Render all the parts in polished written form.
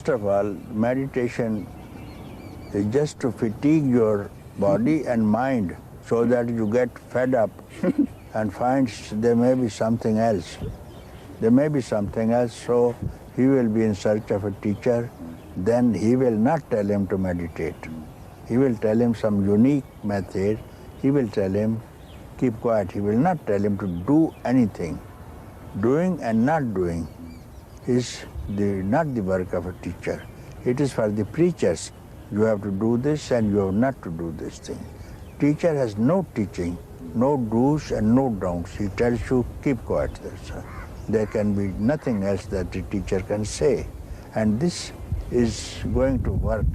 First of all, meditation is just to fatigue your body and mind so that you get fed up and find there may be something else. There may be something else, so he will be in search of a teacher. Then he will not tell him to meditate. He will tell him some unique method. He will tell him, keep quiet. He will not tell him to do anything. Doing and not doing is not the work of a teacher. It is for the preachers. You have to do this and you have not to do this thing. Teacher has no teaching, no do's and no don'ts. He tells you, keep quiet. There can be nothing else that the teacher can say. And this is going to work.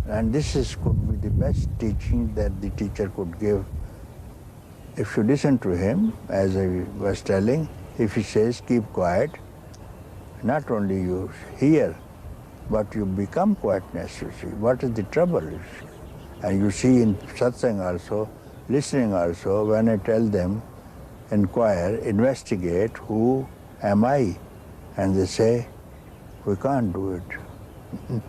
And this could be the best teaching that the teacher could give. If you listen to him, as I was telling, if he says, keep quiet, not only you hear, but you become quietness, you see. What is the trouble, you see? And you see in satsang also, listening also, when I tell them, inquire, investigate, who am I? And they say, we can't do it.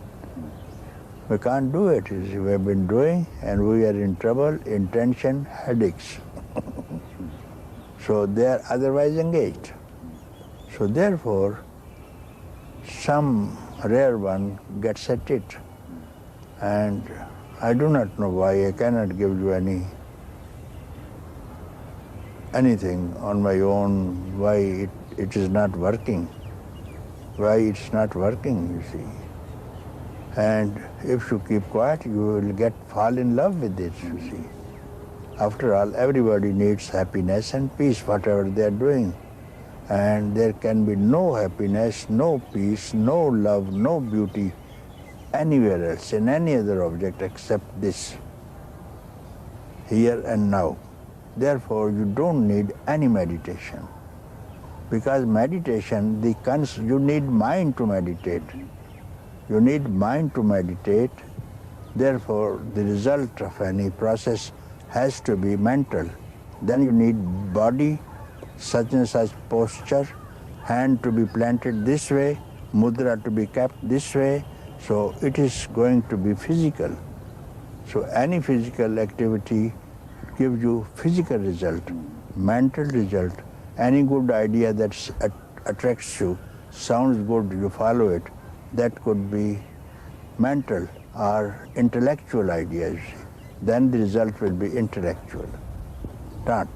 We can't do it. You see, we have been doing and we are in trouble, in tension, headaches. So they are otherwise engaged. So therefore, some rare one gets at it. And I do not know why. I cannot give you anything on my own, why it is not working. Why it's not working, you see. And if you keep quiet, you will fall in love with it, you see. After all, everybody needs happiness and peace, whatever they are doing. And there can be no happiness, no peace, no love, no beauty anywhere else, in any other object except this, here and now. Therefore, you don't need any meditation. Because meditation, you need mind to meditate. You need mind to meditate. Therefore, the result of any process has to be mental. Then you need body, such and such posture, hand to be planted this way, mudra to be kept this way. So it is going to be physical. So any physical activity gives you physical result, mental result. Any good idea that attracts you, sounds good, you follow it, that could be mental or intellectual ideas. Then the result will be intellectual. Not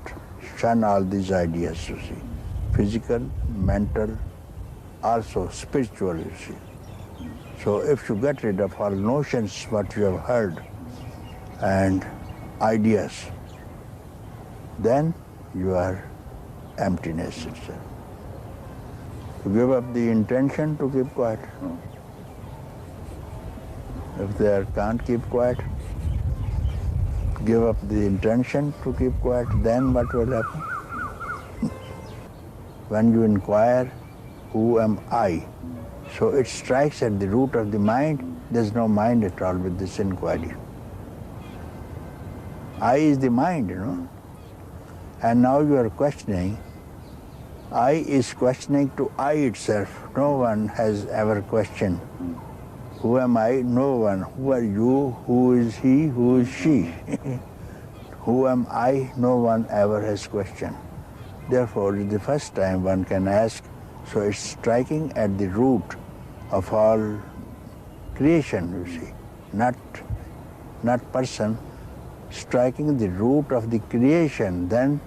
shun all these ideas, you see. Physical, mental, also spiritual, you see. So if you get rid of all notions, what you have heard, and ideas, then you are emptiness itself. To give up the intention to keep quiet. If they can't keep quiet, give up the intention to keep quiet, then what will happen? When you inquire, who am I? So it strikes at the root of the mind. There's no mind at all with this inquiry. I is the mind, you know. And now you are questioning. I is questioning to I itself. No one has ever questioned. Who am I? No one. Who are you? Who is he? Who is she? Who am I? No one ever has questioned. Therefore, it's the first time one can ask. So it's striking at the root of all creation, you see. Not person, striking the root of the creation. Then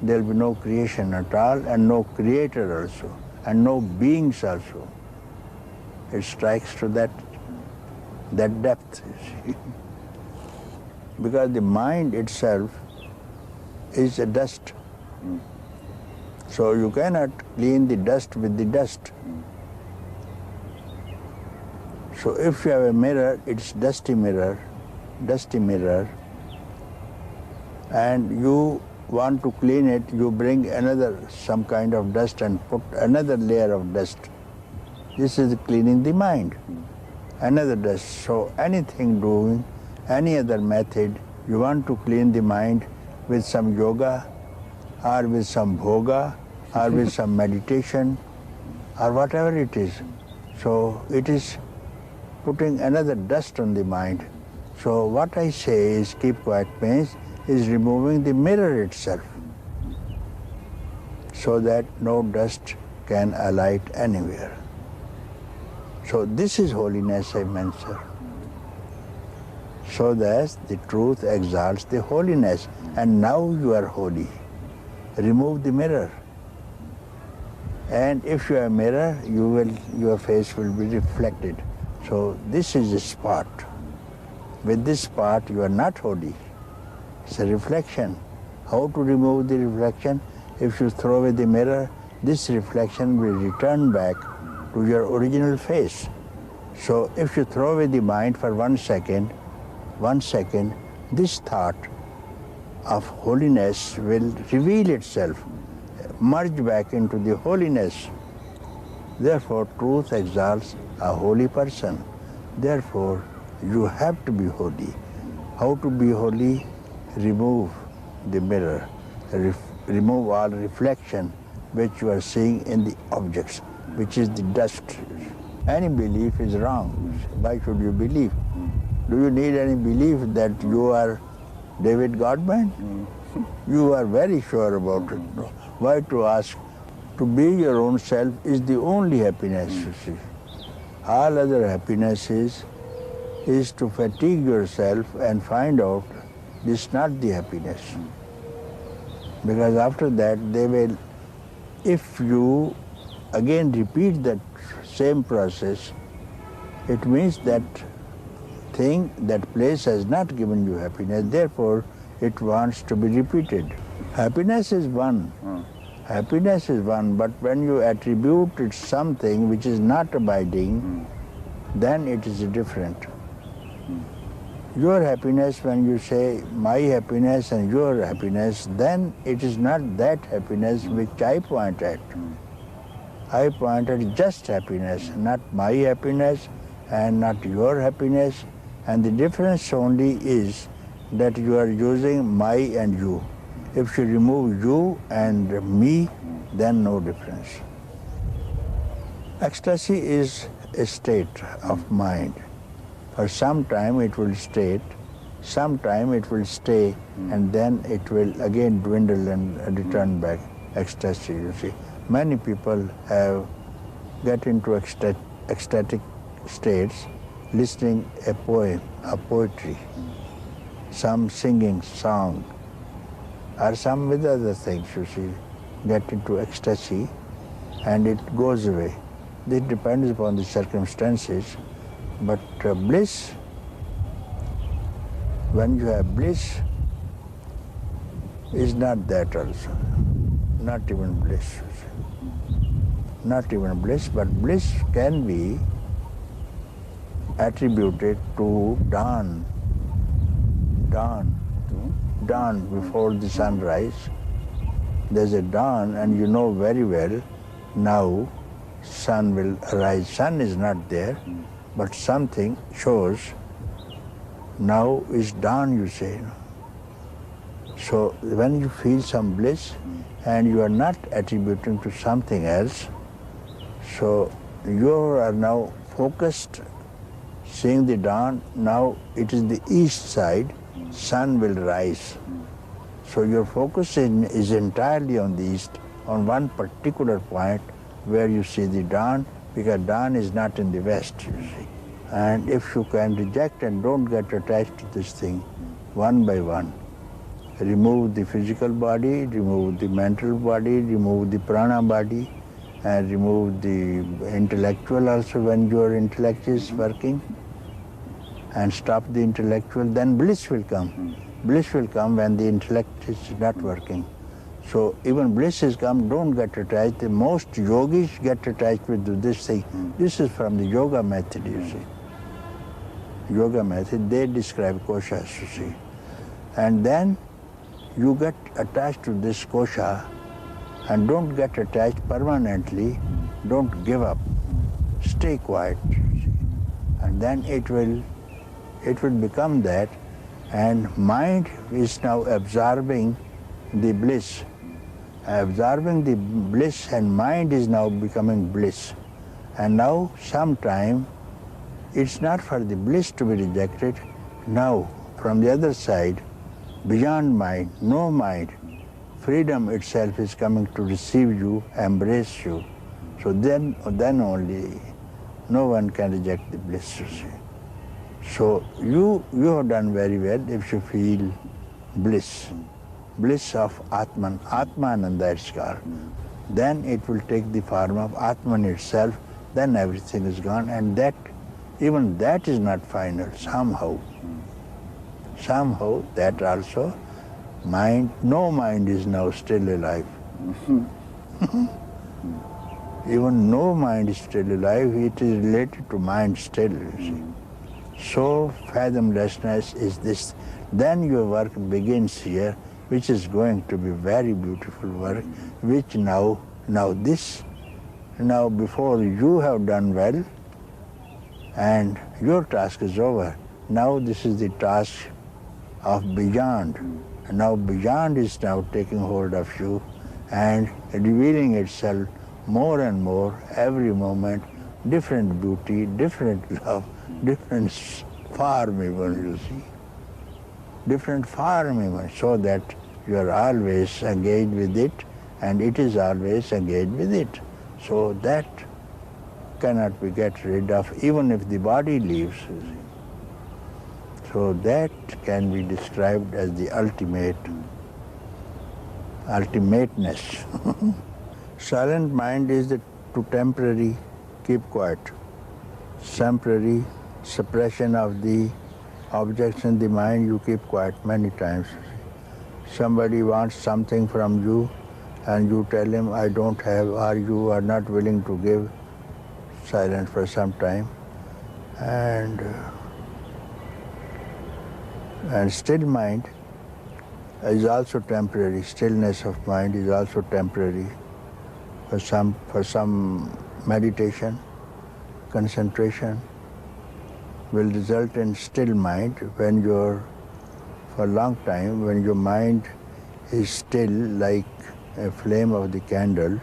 there will be no creation at all, and no creator also, and no beings also. It strikes to that depth, you see. Because the mind itself is a dust. So you cannot clean the dust with the dust. So if you have a mirror, it's dusty mirror, and you want to clean it, you bring some kind of dust and put another layer of dust. This is cleaning the mind. Another dust. So anything doing, any other method, you want to clean the mind with some yoga, or with some bhoga, or with some meditation, or whatever it is. So it is putting another dust on the mind. So what I say is keep quiet means is removing the mirror itself so that no dust can alight anywhere. So this is holiness, I mentioned. So that the truth exalts the holiness, and now you are holy. Remove the mirror. And if you are a mirror, your face will be reflected. So this is a spot. With this spot, you are not holy. It's a reflection. How to remove the reflection? If you throw away the mirror, this reflection will return back to your original face. So if you throw away the mind for 1 second, this thought of holiness will reveal itself, merge back into the holiness. Therefore, truth exalts a holy person. Therefore, you have to be holy. How to be holy? Remove the mirror, remove all reflection which you are seeing in the objects, which is the dust. Any belief is wrong. Why should you believe? Do you need any belief that you are David Godman? You are very sure about it. Why to ask? To be your own self is the only happiness, you see. All other happiness is to fatigue yourself and find out this is not the happiness. Because after that they will, if you again repeat that same process, it means that thing, that place has not given you happiness, therefore it wants to be repeated. Happiness is one. Happiness is one, but when you attribute it something which is not abiding, then it is different. Your happiness, when you say my happiness and your happiness, then it is not that happiness which I point at. I point at just happiness, not my happiness and not your happiness. And the difference only is that you are using my and you. If you remove you and me, then no difference. Ecstasy is a state of mind. For some time it will stay, sometime it will stay, and then it will again dwindle and return back. Ecstasy, you see. Many people get into ecstatic states listening a poem, a poetry, some singing song, or some with other things, you see, get into ecstasy and it goes away. It depends upon the circumstances, but bliss, when you have bliss, is not that also, not even bliss. Not even bliss, but bliss can be attributed to dawn before the sunrise. There's a dawn, and you know very well now sun will arise. Sun is not there, but something shows now is dawn, you say. So when you feel some bliss and you are not attributing to something else, so you are now focused, seeing the dawn. Now it is the east side, sun will rise. So your focus is entirely on the east, on one particular point where you see the dawn, because dawn is not in the west, you see. And if you can reject and don't get attached to this thing, one by one, remove the physical body, remove the mental body, remove the prana body, and remove the intellectual also when your intellect is working, and stop the intellectual, then bliss will come. Bliss will come when the intellect is not working. So even bliss is come, don't get attached. The most yogis get attached with this thing. This is from the yoga method, you see. Yoga method, they describe koshas, you see. And then you get attached to this kosha and don't get attached permanently, don't give up. Stay quiet, you see. And then it will become that, and mind is now absorbing the bliss. Absorbing the bliss, and mind is now becoming bliss. And now, sometime, it's not for the bliss to be rejected. Now, from the other side, beyond mind, no mind, freedom itself is coming to receive you, embrace you. So then only no one can reject the bliss, you see. So you have done very well if you feel bliss. Bliss of Atman, Atmananda it's called. Then it will take the form of Atman itself, then everything is gone, and that, even that is not final, somehow. Somehow that also, mind, no mind is now still alive. Even no mind is still alive, it is related to mind still, you see. So fathomlessness is this. Then your work begins here, which is going to be very beautiful work, which now before you have done well, and your task is over. Now this is the task of beyond. And now beyond is now taking hold of you and revealing itself more and more every moment, different beauty, different love, different form even, you see. Different form even, so that you are always engaged with it and it is always engaged with it. So that cannot be get rid of even if the body leaves, you see. So that can be described as the ultimateness. Silent mind is the to temporary keep quiet, temporary suppression of the objects in the mind, you keep quiet many times. Somebody wants something from you and you tell him, I don't have, or you are not willing to give, silent for some time. And still mind is also temporary. Stillness of mind is also temporary. For some meditation, concentration will result in still mind when you're, for a long time, when your mind is still like a flame of the candle.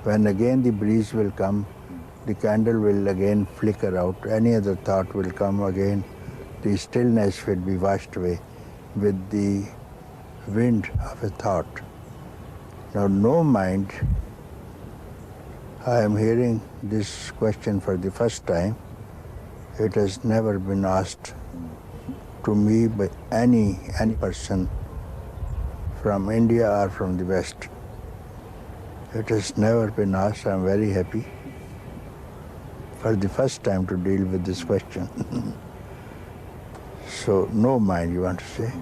When again the breeze will come, the candle will again flicker out, any other thought will come again, the stillness will be washed away with the wind of a thought. Now no mind, I am hearing this question for the first time. It has never been asked to me by any person from India or from the West. It has never been asked. I am very happy for the first time to deal with this question. So, no mind, you want to say?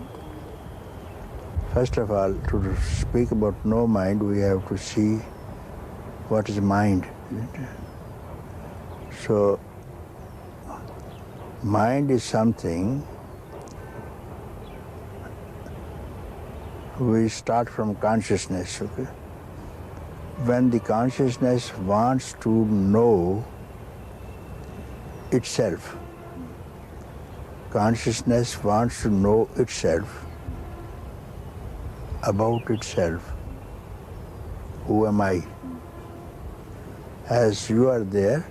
First of all, to speak about no mind, we have to see what is mind. So, mind is something, we start from consciousness, okay? When the consciousness wants to know itself, consciousness wants to know itself, about itself. Who am I? As you are there,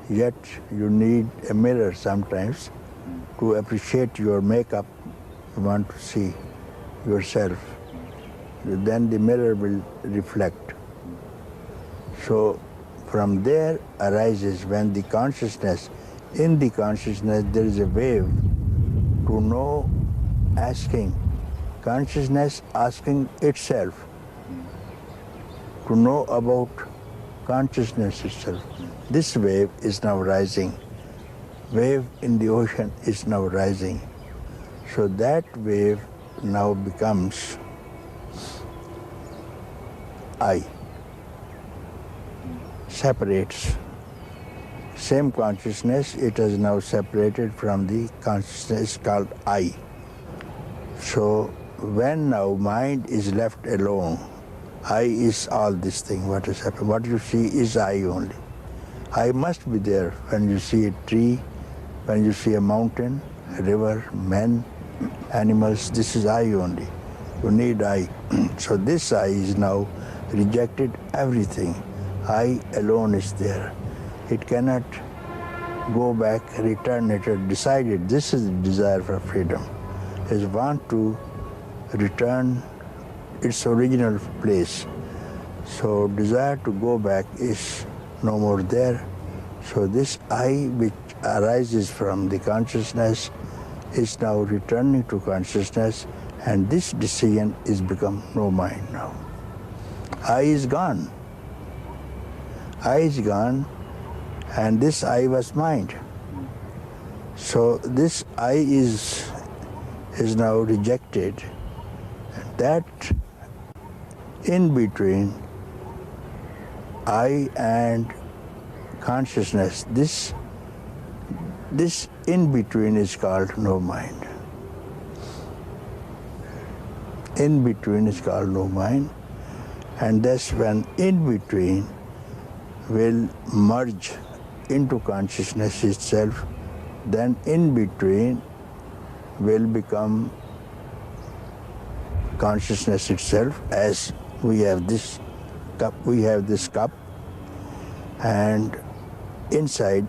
yet you need a mirror sometimes to appreciate your makeup. You want to see yourself. Then the mirror will reflect. So from there arises when the consciousness, in the consciousness there is a wave to know, asking, consciousness asking itself to know about consciousness itself. This wave is now rising. Wave in the ocean is now rising. So that wave now becomes I. Separates. Same consciousness, it is now separated from the consciousness called I. So when now mind is left alone, I is all this thing, what has happened. What you see is I only. I must be there when you see a tree, when you see a mountain, a river, men, animals, this is I only. You need I. So this I is now rejected everything. I alone is there. It cannot go back, return. It has decided this is the desire for freedom. It wants to return its original place. So desire to go back is no more there. So this I which arises from the consciousness is now returning to consciousness, and this decision is become no mind now. I is gone. I is gone, and this I was mind. So this I is now rejected. That in between I and consciousness, this in between is called no mind. In between is called no mind, and that's when in between will merge into consciousness itself, then in between will become consciousness itself. As we have this cup, and inside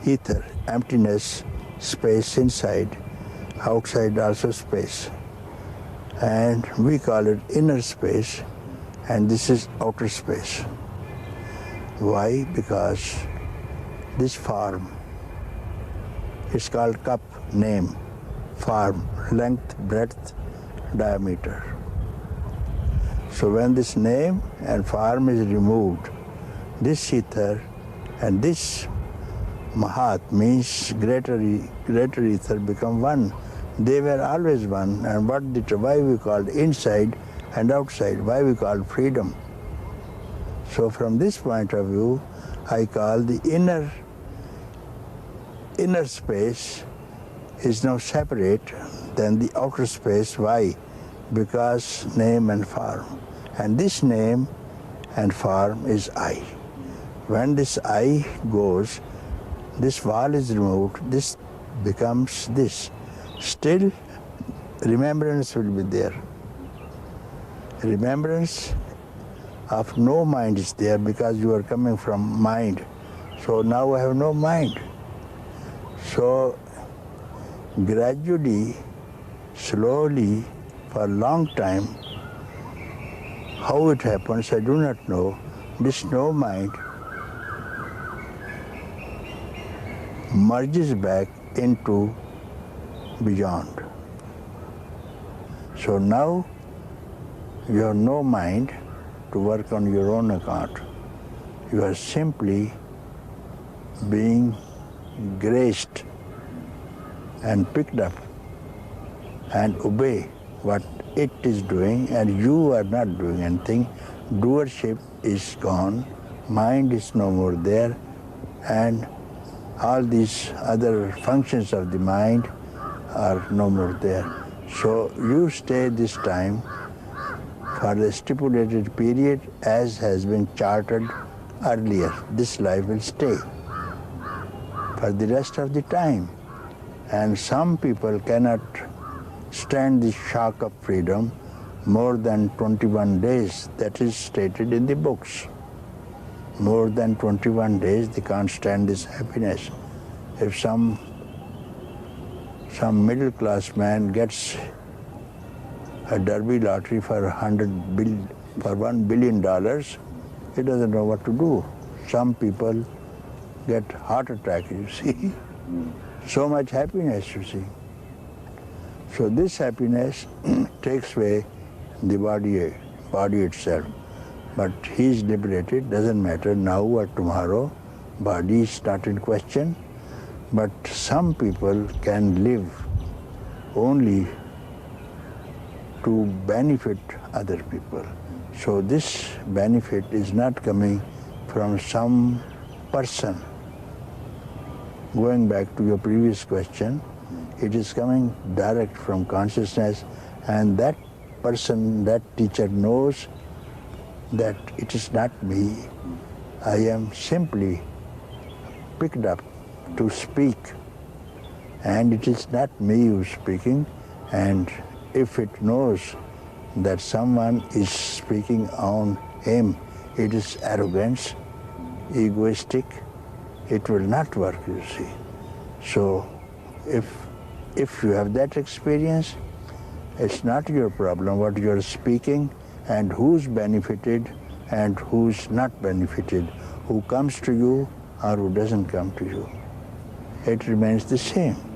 ether, emptiness, space inside, outside also space. And we call it inner space, and this is outer space. Why? Because this form is called cup, name, form, length, breadth, diameter. So when this name and form is removed, this ether and this Mahat means greater ether become one. They were always one, and why we called inside and outside, why we called freedom. So from this point of view, I call the inner space is now separate than the outer space. Why? Because name and form. And this name and form is I. When this I goes, this wall is removed, this becomes this. Still, remembrance will be there. Remembrance of no mind is there because you are coming from mind. So now I have no mind. So gradually, slowly, for a long time, how it happens I do not know, this no mind merges back into beyond. So now you have no mind to work on your own account. You are simply being graced and picked up and obey what it is doing, and you are not doing anything. Doership is gone, mind is no more there, and all these other functions of the mind are no more there. So you stay this time for the stipulated period as has been charted earlier. This life will stay for the rest of the time. And some people cannot stand the shock of freedom more than 21 days. That is stated in the books. More than 21 days they can't stand this happiness. If some middle class man gets a Derby lottery for $1 billion, he doesn't know what to do. Some people get heart attack, you see. So much happiness, you see. So this happiness takes away the body itself. But he is liberated, doesn't matter now or tomorrow. Body is not in question. But some people can live only to benefit other people. So this benefit is not coming from some person. Going back to your previous question, it is coming direct from consciousness, and that person, that teacher knows that it is not me. I am simply picked up to speak, and it is not me who is speaking. And if it knows that someone is speaking on him, it is arrogance, egoistic, it will not work, you see. So if you have that experience, it's not your problem what you're speaking and who's benefited and who's not benefited, who comes to you or who doesn't come to you. It remains the same.